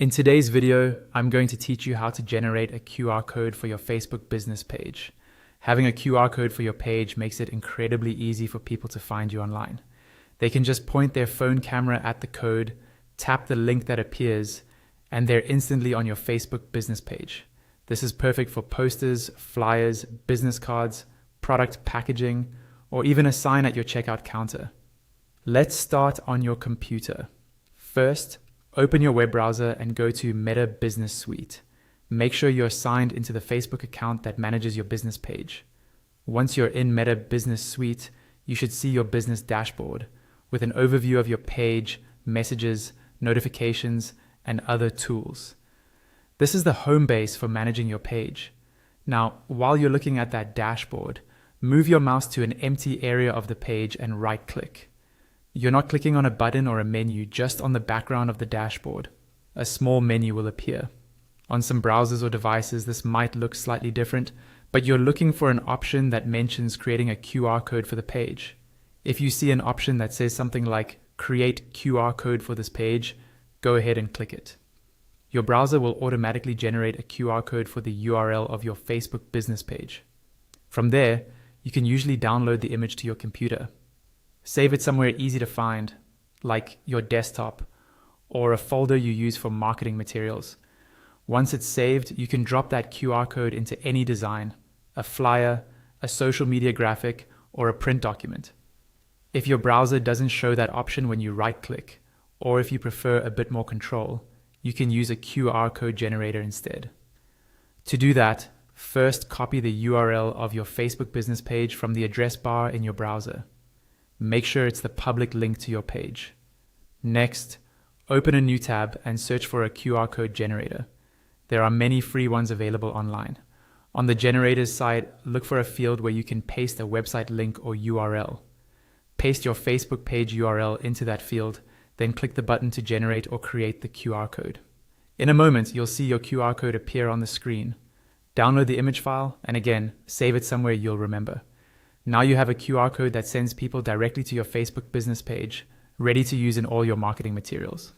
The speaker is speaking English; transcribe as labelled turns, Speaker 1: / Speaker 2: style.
Speaker 1: In today's video, I'm going to teach you how to generate a QR code for your Facebook business page. Having a QR code for your page makes it incredibly easy for people to find you online. They can just point their phone camera at the code, tap the link that appears, and they're instantly on your Facebook business page. This is perfect for posters, flyers, business cards, product packaging, or even a sign at your checkout counter. Let's start on your computer. First, open your web browser and go to Meta Business Suite. Make sure you're signed into the Facebook account that manages your business page. Once you're in Meta Business Suite, you should see your business dashboard with an overview of your page, messages, notifications, and other tools. This is the home base for managing your page. Now, while you're looking at that dashboard, move your mouse to an empty area of the page and right-click. You're not clicking on a button or a menu, just on the background of the dashboard. A small menu will appear. On some browsers or devices, this might look slightly different, but you're looking for an option that mentions creating a QR code for the page. If you see an option that says something like "Create QR code for this page," go ahead and click it. Your browser will automatically generate a QR code for the URL of your Facebook business page. From there, you can usually download the image to your computer. Save it somewhere easy to find, like your desktop or a folder you use for marketing materials. Once it's saved, you can drop that QR code into any design, a flyer, a social media graphic, or a print document. If your browser doesn't show that option when you right-click, or if you prefer a bit more control, you can use a QR code generator instead. To do that, first copy the URL of your Facebook business page from the address bar in your browser. Make sure it's the public link to your page. Next, open a new tab and search for a QR code generator. There are many free ones available online. On the generator's side, look for a field where you can paste a website link or URL. Paste your Facebook page URL into that field, then click the button to generate or create the QR code. In a moment, you'll see your QR code appear on the screen. Download the image file, and again, save it somewhere you'll remember. Now you have a QR code that sends people directly to your Facebook business page, ready to use in all your marketing materials.